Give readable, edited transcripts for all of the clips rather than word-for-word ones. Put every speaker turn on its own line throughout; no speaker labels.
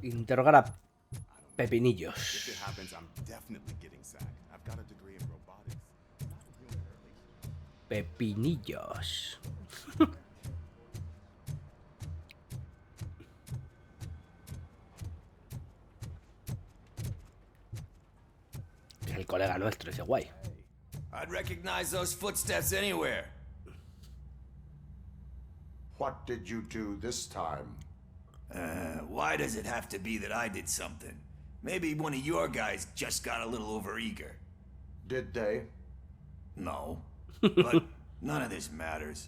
Interrogar a Pepinillos. Pepinillos. Es el colega nuestro, ese guay.
I'd recognize those footsteps anywhere.
What did you do this time?
Why does it have to be that I did something? Maybe one of your guys just got a little overeager.
Did they?
No. But none of this matters.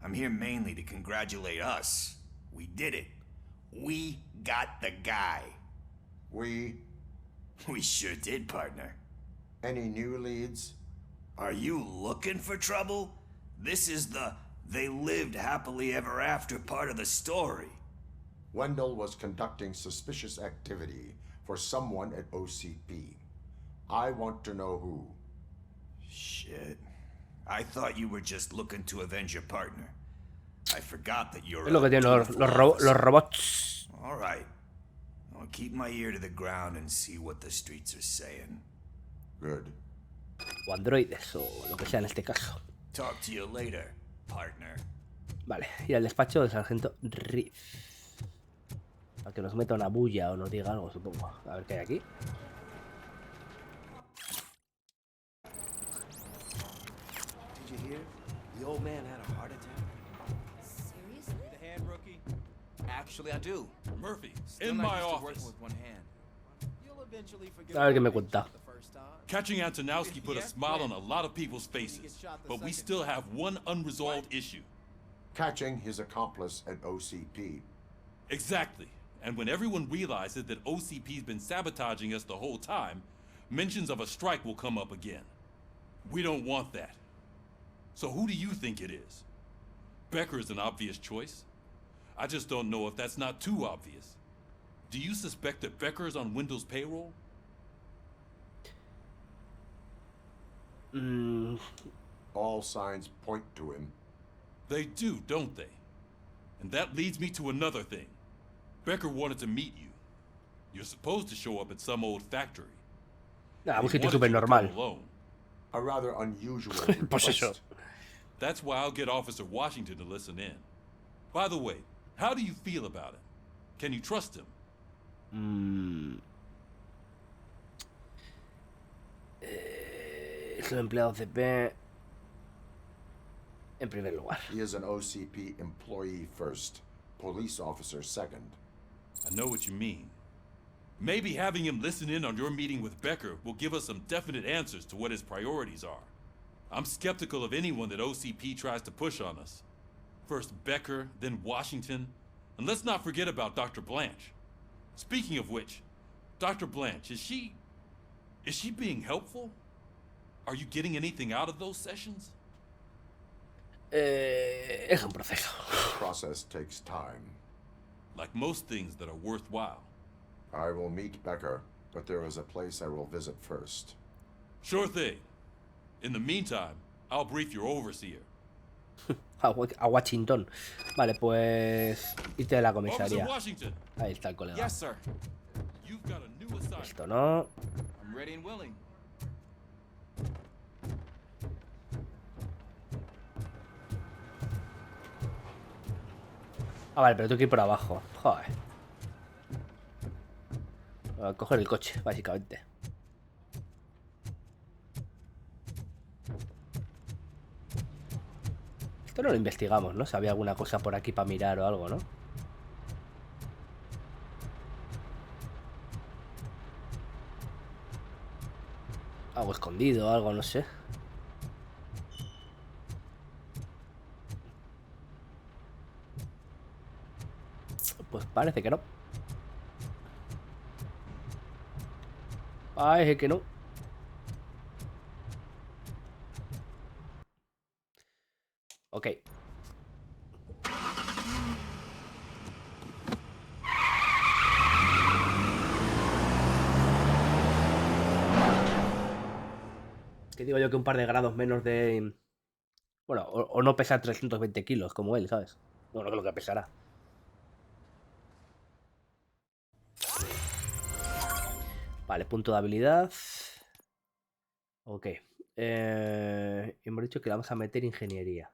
I'm here mainly to congratulate us. We did it. We got the guy.
We?
We sure did, partner.
Any new leads?
Are you looking for trouble? This is the they lived happily ever after part of the story.
Wendell was conducting suspicious activity for someone at OCP. I want to know who.
Shit. I thought you were just looking to avenge your partner. I forgot that you're
Es lo que tienen los robots.
All right. I'll keep my ear to the ground and see what the streets are saying.
Good.
O androides, o lo que sea en este caso.
Talk to you later, partner.
Vale, ir al despacho del sargento Reed. Para que nos meta una bulla o nos diga algo, supongo. A ver qué hay aquí.
Did you hear? The old man had a heart attack.
Seriously?
The hand, rookie?
Actually, I do.
Murphy,
Still
in
not
my
used to
office.
working with one hand. You'll eventually forget
A ver qué me
about
cuenta.
it the first time.
Catching Antonowski put a smile on a lot of people's faces, but we still have one unresolved issue.
Catching his accomplice at OCP.
Exactly. And when everyone realizes that OCP's been sabotaging us the whole time, mentions of a strike will come up again. We don't want that. So who do you think it is? Becker is an obvious choice. I just don't know if that's not too obvious. Do you suspect that Becker is on Wendell's payroll?
All signs point to him.
They do, don't they? And that leads me to another thing. Becker wanted to meet you. You're supposed to show up at some old factory.
Ah,
He
un sitio
wanted
súper
you to
normal.
come alone.
A rather unusual
Pues eso.
request.
That's why I'll get Officer Washington to listen in. By the way, how do you feel about him? Can you trust him?
Es un empleado CP en primer lugar.
He is an OCP employee first, police officer second.
I know what you mean. Maybe having him listen in on your meeting with Becker will give us some definite answers to what his priorities are. I'm skeptical of anyone that OCP tries to push on us. First Becker, then Washington, and let's not forget about Dr. Blanche. Speaking of which, Dr. Blanche, is she being helpful? Are you getting anything out of those sessions?
Es un proceso.
The process takes time.
Like most things that are worthwhile.
I will meet Becker, but there is a place I will visit first.
Sure thing. In the meantime, I'll brief your overseer.
A Washington. Vale, pues irte de la
Officer
comisaría.
Washington,
Ahí está el colega.
Yes, sir.
you've got a new assignment.
Esto no.
I'm ready and willing.
Ah, vale, pero tengo que ir por abajo. Joder. A coger el coche, básicamente. Esto no lo investigamos, ¿no? Si había alguna cosa por aquí para mirar o algo, ¿no? Algo escondido, algo, no sé. Pues parece que no. Parece que no. Ok. Que digo yo que un par de grados menos de... Bueno, o no pesar 320 kilos como él, ¿sabes? Bueno, no creo que pesará. Vale, punto de habilidad. Ok. Hemos dicho que le vamos a meter ingeniería.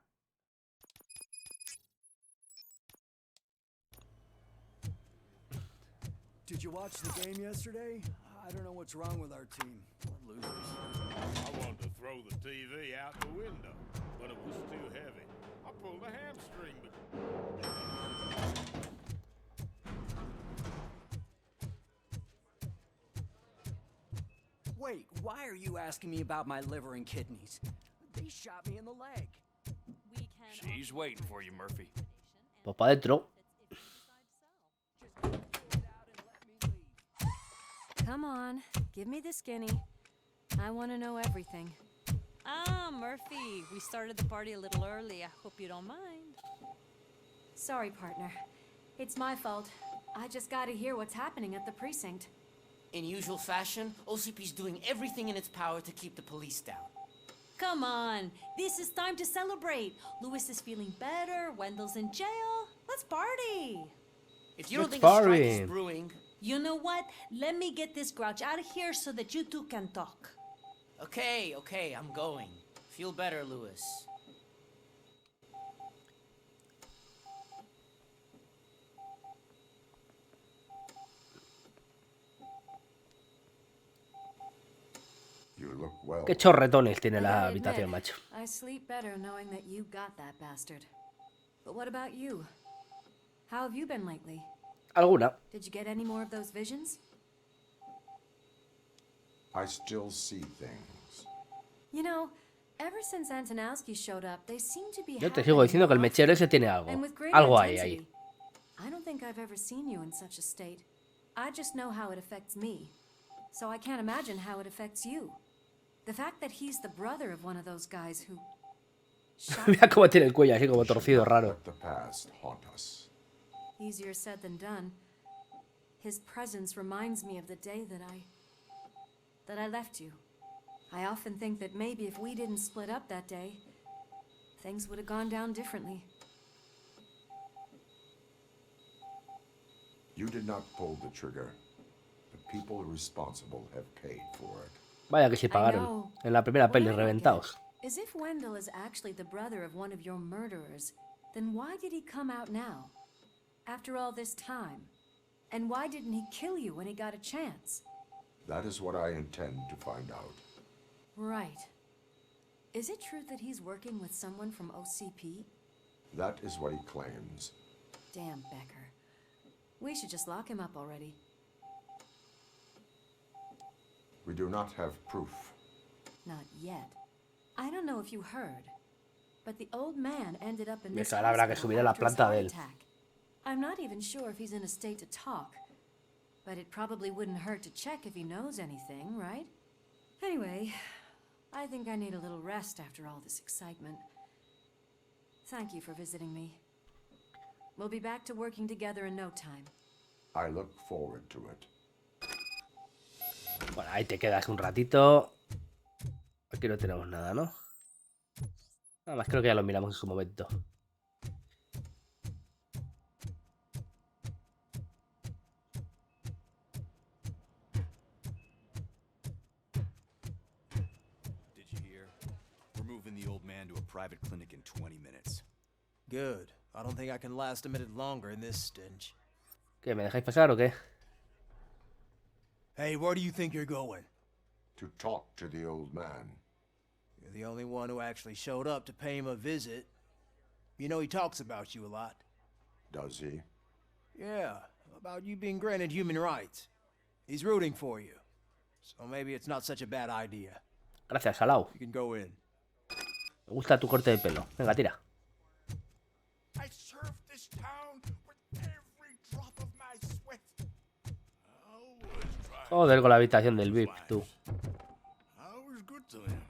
Did you watch the game yesterday? I don't know what's wrong with our team. We're losers.
I wanted to throw the TV out the window, but it was too heavy. I pulled a hamstring, but...
Wait, why are you asking me about my liver and kidneys? They shot me in the leg.
She's waiting for you, Murphy.
Pues para adentro.
Come on, give me the skinny. I want to know everything.
Ah, Murphy, we started the party a little early. I hope you don't mind.
Sorry, partner. It's my fault. I just gotta hear what's happening at the precinct.
In usual fashion, OCP's doing everything in its power to keep the police down.
Come on, this is time to celebrate. Lewis is feeling better, Wendell's in jail. Let's party.
If you don't
Let's
think a strike
party.
is brewing...
You know what? Let me get this grouch out of here so that you two can talk.
Okay, I'm going. Feel better, Lewis.
You look well.
Qué chorretones tiene
I
la
gotta
habitación,
admit,
macho.
I sleep better knowing that you got that bastard. But what about you? How have you been lately?
Alguna.
Did you get any more of those visions?
I still see things.
You know, ever since Antonowski showed up, they seem to be
Yo te sigo diciendo que el mechero ese tiene algo.
and with great
Algo hay
intensity.
ahí.
I don't think I've ever seen you in such a state. I just know how it affects me. So I can't imagine how it affects you. The fact that he's the brother of one of those guys who shot
Mira cómo tiene el cuello así como
We should
torcido,
not
raro.
let the past haunt us.
easier said than done. His presence reminds me of the day that I left you. I often think that maybe if we didn't split up that day, things would have gone down differently.
You did not pull the trigger. The people responsible have paid for it.
Vaya que sí
I
pagaron.
know.
En la primera
What
peli,
I don't get
reventados.
is if Wendell is actually the brother of one of your murderers, then why did he come out now? After all this time? And why didn't he kill you when he got a chance?
That is what I intend to find out.
Right. Is it true that he's working with someone from OCP?
That is what he claims.
Damn Becker. We should just lock him up already.
We do not have proof.
Not yet. I don't know if you heard, but the old man ended up in
Me
this
cabrá, habrá que
hospital
subir a la
after his
planta
heart
de él.
attack. I'm not even sure if he's in a state to talk, but it probably wouldn't hurt to check if he knows anything, right? Anyway, I think I need a little rest after all this excitement. Thank you for visiting me. We'll be back to working together in no time.
I look forward to it.
Bueno, ahí te quedas un ratito. Aquí no tenemos nada, ¿no? Nada más, creo que ya lo miramos en su momento.
Did you hear? We're moving the old man to a private clinic in 20 minutes.
Good. I don't think I can last a minute longer in this stench.
¿Qué, me dejáis pasar o qué?
Hey, where do you think you're going?
To talk to the old man.
You're the only one who actually showed up to pay him a visit. You know he talks about you a lot.
Does he?
Yeah, about you being granted human rights. He's rooting for you. So maybe it's not such a bad idea.
Gracias, Salau.
You can go in.
Me gusta tu corte de pelo. Venga, tira.
I served this town with every drop of my sweat. I was trying
Joder, con la habitación del VIP, tú.
I was good to him.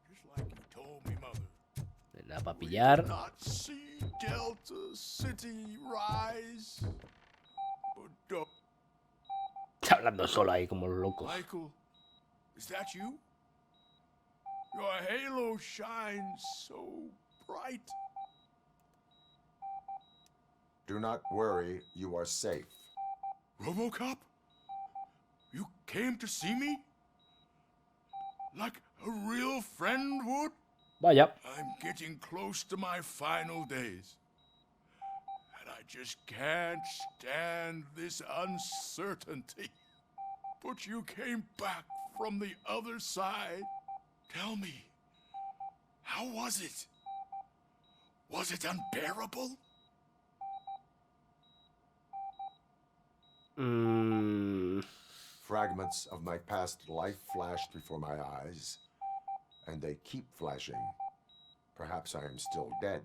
Just like you told me, Mother.
Nada para pillar.
Not see Delta City rise. But don't.
Está hablando solo ahí como un loco.
Michael, is that you? Your halo shines so bright.
Do not worry, you are safe.
ROBOCOP? You came to see me? Like a real friend would?
Vaya.
I'm getting close to my final days. And I just can't stand this uncertainty. But you came back from the other side. Tell me, how was it? Was it unbearable?
Fragments of my past life flashed before my eyes, and they keep flashing. Perhaps I am still dead.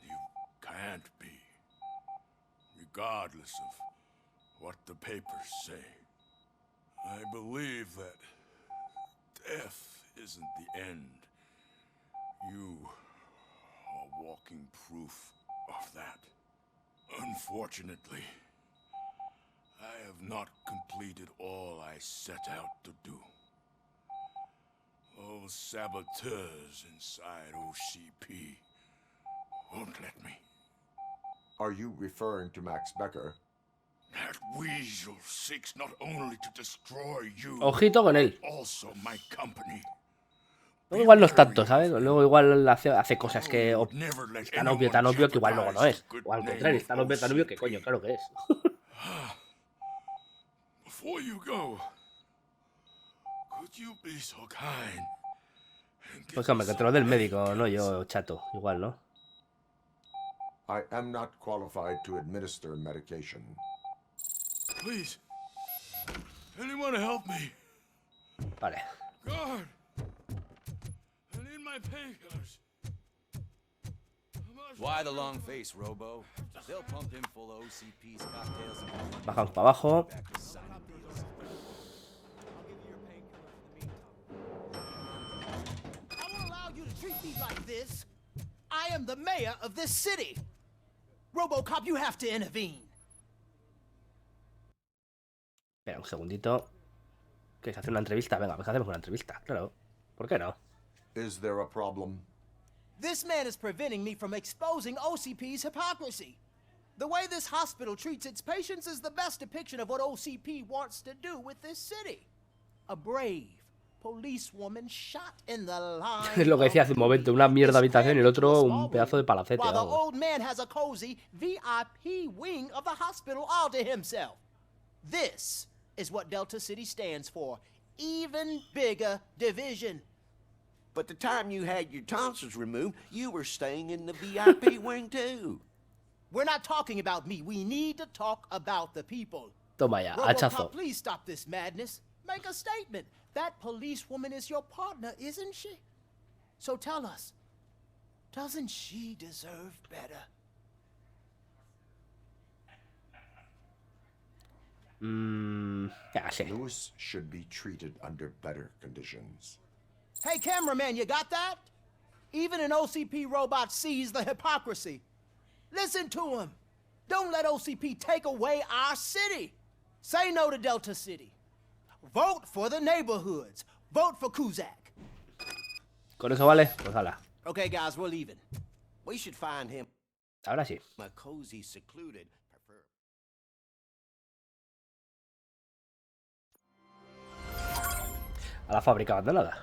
You can't be, regardless of what the papers say. I believe that death isn't the end. You are walking proof of that. Unfortunately, I have not completed all I set out to do. Those saboteurs inside OCP won't let me.
Are you referring to Max Becker?
That weasel seeks not only to destroy you,
Ojito con él.
also my company.
Luego igual no es tanto, ¿sabes? Luego igual hace cosas que es tan obvio que igual luego no es. O al contrario, es tan obvio que coño, claro que es.
Before you go, could you be so kind?
Pues hombre, que te lo dé el médico, no yo, chato. Igual, ¿no?
I am not qualified to administer medication.
Please, anyone help me?
Vale.
Guard, I need my painkillers.
Why the long face, Robo? They'll pump him full of OCP's cocktails and
Bajamos para abajo.
back to signing deals.
I won't allow you to treat me like this. I am the mayor of this city. ROBOCOP, you have to intervene.
Espera un segundito. ¿Quieres hacer una entrevista? Venga, pues hacemos una entrevista, claro. ¿Por qué no?
Is there a problem?
This man is preventing me from exposing OCP's hypocrisy. The way this hospital treats its patients is the best depiction of what OCP wants to do with this city. A brave policewoman shot in the line.
Es lo que decía hace un momento, una mierda habitación y el otro un pedazo de palacete.
While the
Vamos.
old man has a cozy VIP wing of the hospital all to himself. This is what Delta City stands for. Even bigger division.
But the time you had your tonsils removed, you were staying in the VIP wing too.
We're not talking about me. We need to talk about the people.
Toma ya,
ROBOCOP,
hachazo.
please stop this madness. Make a statement. That policewoman is your partner, isn't she? So tell us, doesn't she deserve better?
Ya sé.
Lewis should be treated under better conditions.
Hey, cameraman, you got that? Even an OCP robot sees the hypocrisy. Listen to him. Don't let OCP take away our city. Say no to Delta City. Vote for the neighborhoods. Vote for Kuzak.
¿Con eso vale? Pues hala.
Okay, guys, we're leaving.
We should find him
Ahora sí.
a cozy, secluded.
A la fábrica abandonada.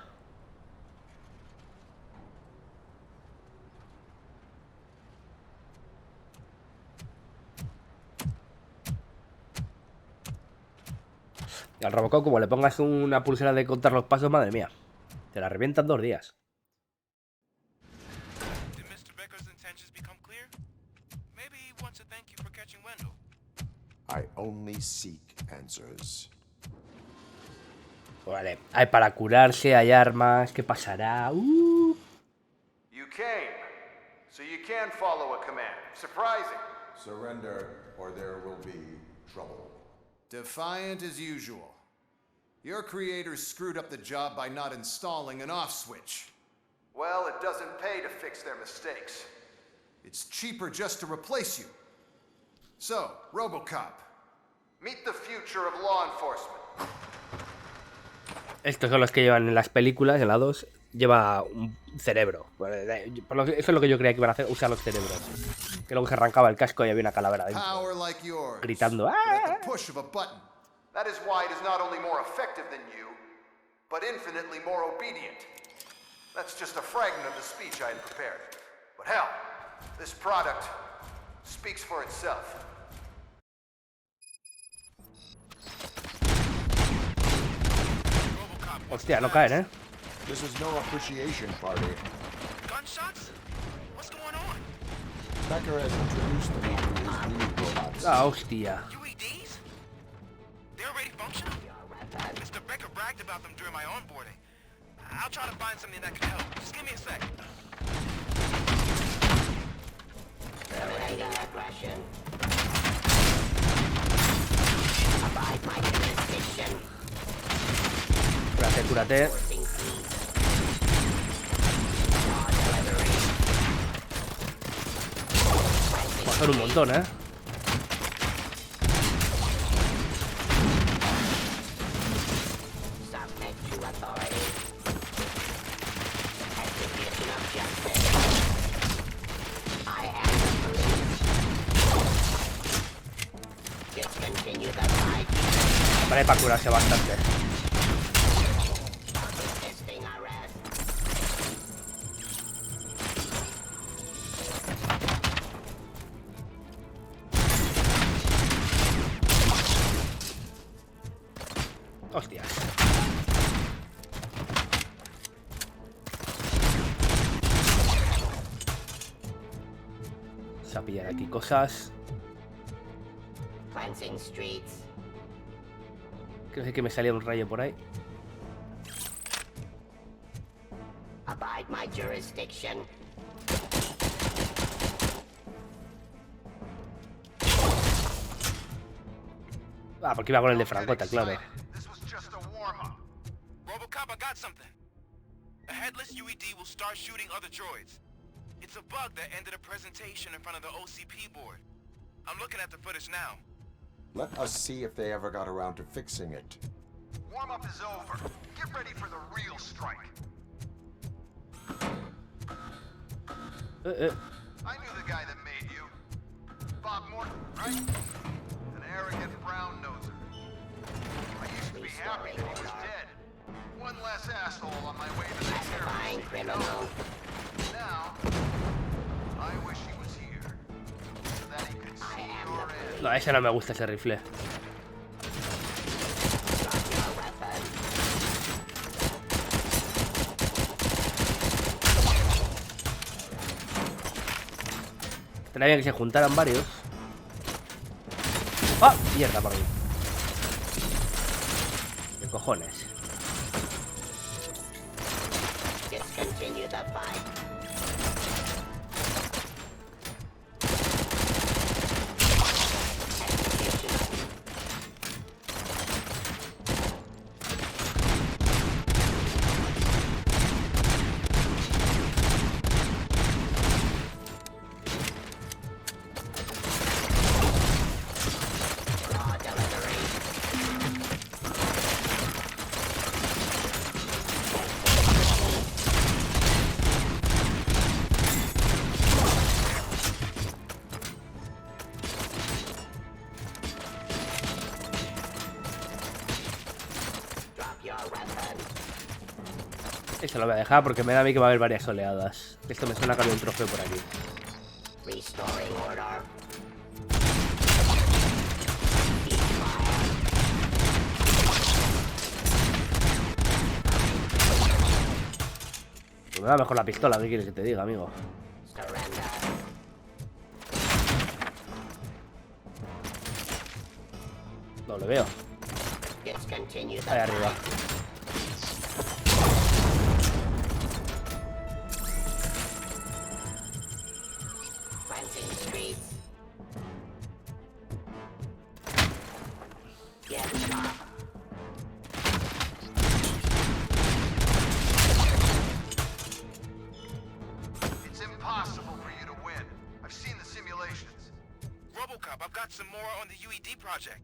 Y al Robocop, como le pongas una pulsera de contar los pasos, madre mía. Te la revientan 2 días.
Did Mr. Becker's intentions become clear? Maybe he wants to thank you for catching Wendell.
I only seek answers.
Vale, hay para curarse, hay armas, ¿qué pasará?
You came, so you can follow a command. Surprising.
Surrender, or there will be trouble.
Defiant as usual. Your creators screwed up the job by not installing an off switch. Well, it doesn't pay to fix their mistakes. It's cheaper just to replace you. So, ROBOCOP, meet the future of law enforcement.
Estos son los que llevan en las películas, en la 2, lleva un cerebro. Eso es lo que yo creía que iban a hacer, usar los cerebros. Que luego se arrancaba el casco y había una calavera dentro.
Power like yours.
Gritando.
But
¡Ah!
at the push of a button. That is why it is not only more effective than you, but infinitely more obedient. That's just a fragment of the speech I had prepared. But hell, this product speaks for itself.
Hostia, no caen, ¿eh?
This is no appreciation party.
Gunshots? What's going on?
Becker has introduced me to his new robots.
Ah, hostia.
UEDs? They're already functional? Mr. Becker bragged about them during my onboarding. I'll try to find something that can help. Just give me a sec.
Terminating aggression. Abide my jurisdiction.
Cúrate, cúrate. Son un montón, ¿eh? Vale, para curarse bastante. Hostias. Vamos a pillar aquí cosas. Creo que me salía un rayo por ahí.
Abide my jurisdiction.
Ah, porque iba con el de Francota, claro.
ROBOCOP, I got something. A headless UED will start shooting other droids. It's a bug that ended a presentation in front of the OCP board. I'm looking at the footage now.
Let us see if they ever got around to fixing it.
Warm-up is over. Get ready for the real strike. I knew the guy that made you. Bob Morton, right? An arrogant brown-noser. I used to be happy that he was dead. One less asshole on my way to the terrorist criminal. Now, I wish he was here. So that he could see your end.
No, ese no me gusta, ese rifle. Estaría bien que se juntaran varios. ¡Ah! Mierda por ahí. ¿Qué cojones?
Discontinue the fight.
Esto lo voy a dejar porque me da a mí que va a haber varias oleadas. Esto me suena que había un trofeo por aquí. Pues me da mejor la pistola, ¿qué quieres que te diga, amigo? No lo veo. Ahí arriba.
It's impossible for you to win. I've seen the simulations.
ROBOCOP, I've got some more on the UED project.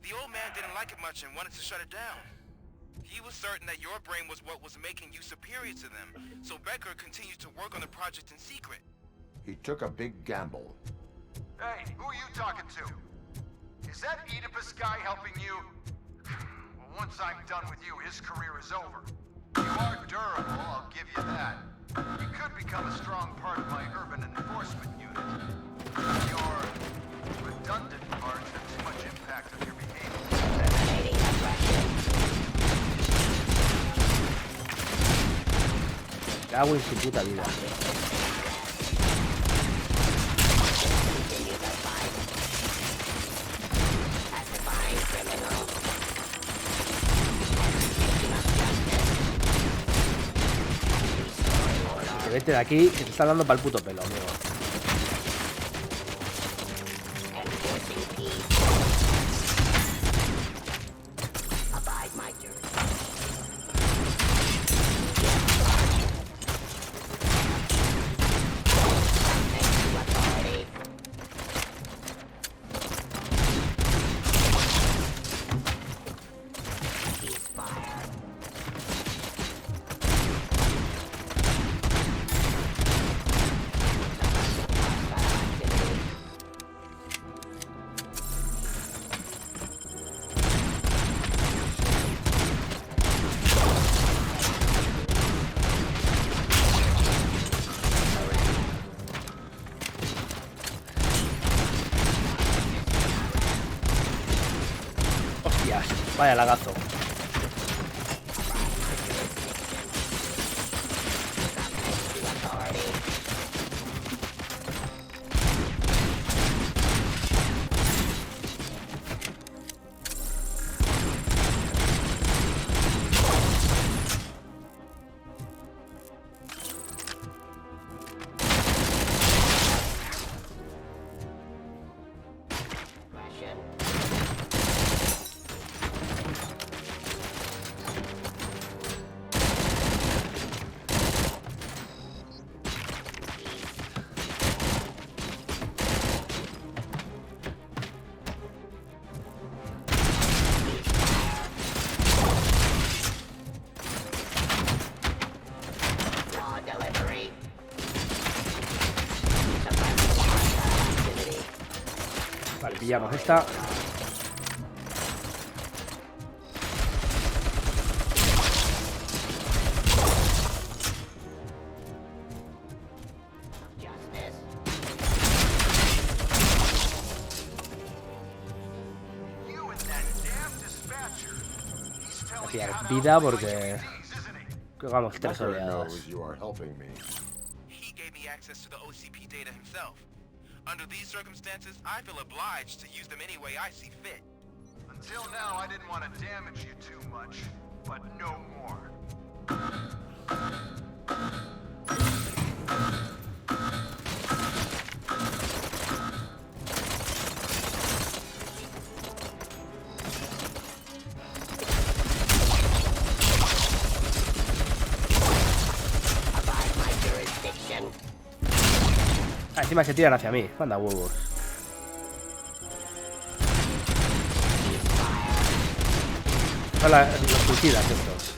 The old man didn't like it much and wanted to shut it down. He was certain that your brain was what was making you superior to them, so Becker continued to work on the project in secret.
He took a big gamble.
Hey, who are you talking to? Is that Oedipus guy helping you? Well, once I'm done with you, his career is over. You are durable, I'll give you that. You could become a strong part of my urban enforcement unit. Your redundant parts have too much impact on your behavior.
Terminating aggression.
Cago en su puta vida.
Continue the fight. Pacifying criminals. Execution of justice. Restoring order.
Que vete de aquí, que te está dando para el puto pelo, amigo.
Enforcing peace. Abide my jurisdiction. Subject to authority. Ceasefire.
Hostias, vaya lagazo.
Aggression. Raw delivery. Suppressing hostile activity.
Vale, pillamos esta.
Justice.
You and that damn dispatcher. He's telling
Hacía
you how to
vida
operate
porque
UPDs, isn't he?
que vamos 3
Becker
oleadas.
knows you are helping me.
He gave me access to the OCP data himself. Under these circumstances, I feel obliged to use them any way I see fit.
Until now, I didn't want to damage you too much, but no more.
Abide my jurisdiction.
Ah, encima se tiran hacia mí. Manda huevos. Son los suicidas estos.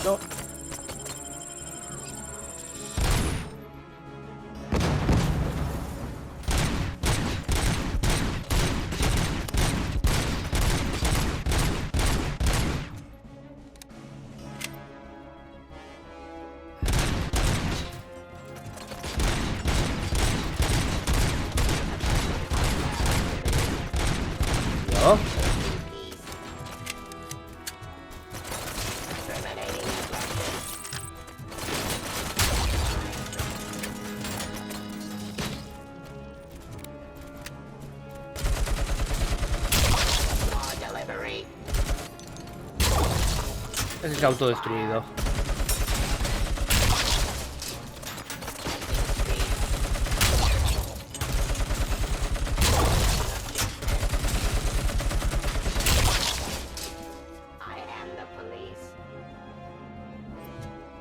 No. No.
Terminating aggression. Raw delivery.
Ese se ha autodestruido.
I am the police.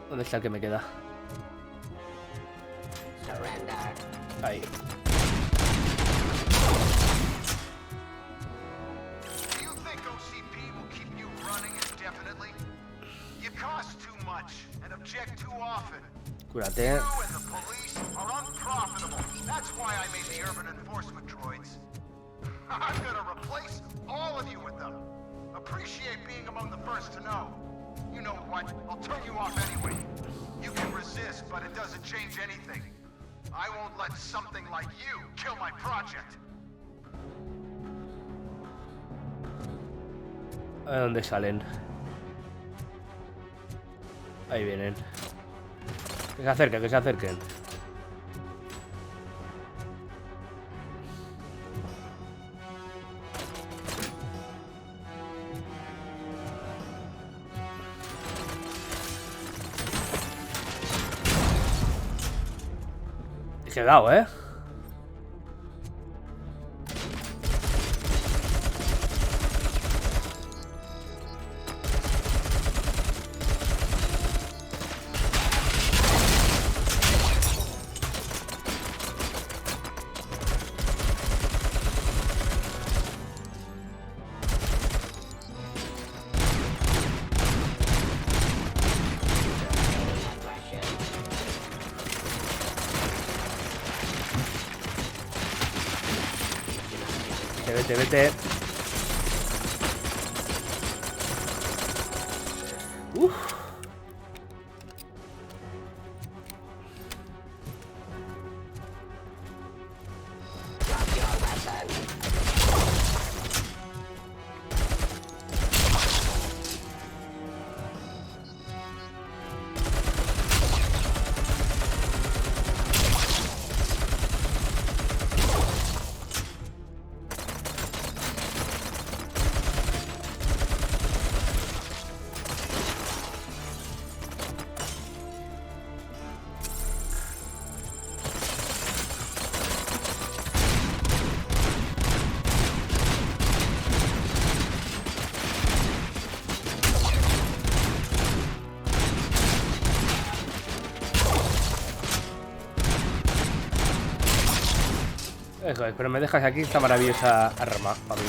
¿Dónde está el que me queda?
Surrender.
Ahí. Cúrate.
You and the police are unprofitable. That's why I made the urban enforcement droids. I'm gonna replace all of you with them. Appreciate being among the first to know. You know what? I'll turn you off anyway. You can resist, but it doesn't change anything. I won't let something like you kill my project.
A ver dónde salen. Ahí vienen. Que se acerquen, que se acerquen. Se ha dado, ¿eh? Vete, vete. Uf. Eso es, pero me dejas aquí esta maravillosa arma, para mí.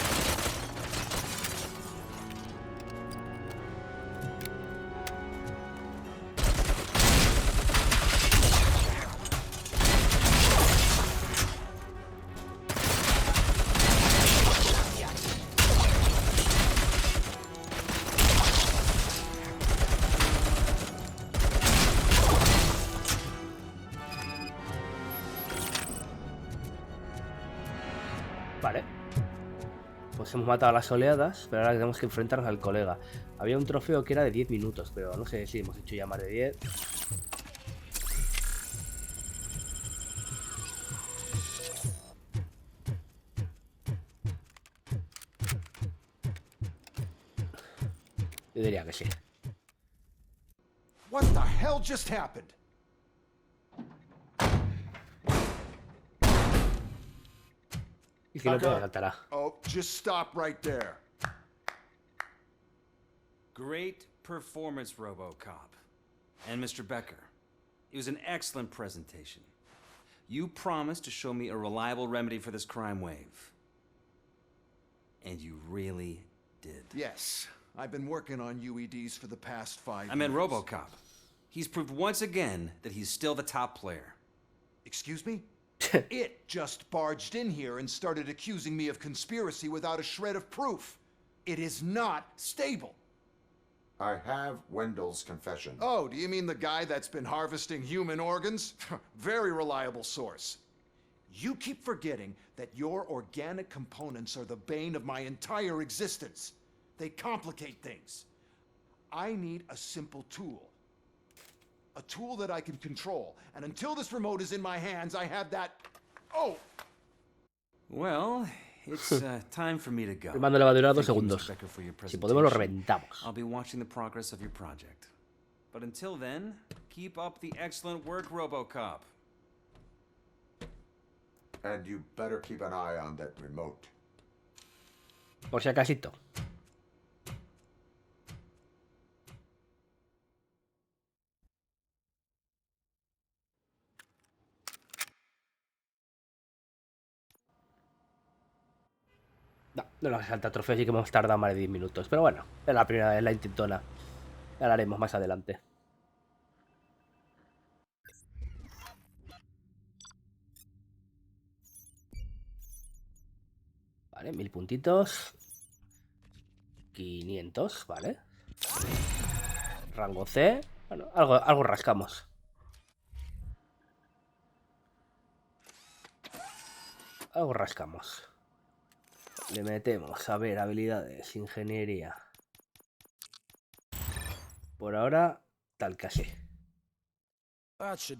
Vale. Pues hemos matado a las oleadas, pero ahora tenemos que enfrentarnos al colega. Había un trofeo que era de 10 minutos, pero no sé si hemos hecho ya más de 10. Yo diría que sí.
What the hell just happened?
Y que no te saltará.
Oh, just stop right there.
Great performance, ROBOCOP. And Mr. Becker. It was an excellent presentation. You promised to show me a reliable remedy for this crime wave. And you really did.
Yes, I've been working on UEDs for the past 5 years.
I meant ROBOCOP. He's proved once again that he's still the top player.
Excuse me? It just barged in here and started accusing me of conspiracy without a shred of proof. It is not stable.
I have Wendell's confession.
Oh, do you mean the guy that's been harvesting human organs? Very reliable source. You keep forgetting that your organic components are the bane of my entire existence. They complicate things. I need a simple tool. A tool that I can control. And until this remote is in my hands, I have that... Oh!
Well, it's time for me to go.
El mando le va a durar 2
Thank you,
segundos.
Mr. Becker, for your
Si podemos lo
presentation.
reventamos.
I'll be watching the progress of your project. But until then, keep up the excellent work, ROBOCOP.
And you better keep an eye on that remote.
Por si acasito. No nos salta trofeo, así que hemos tardado más de 10 minutos. Pero bueno, es la primera vez, la intentona. Ya la haremos más adelante. Vale, 1000 puntitos. 500, vale. Rango C. Bueno, algo rascamos. Algo rascamos. Le metemos, a ver, habilidades, ingeniería. Por ahora, tal casi.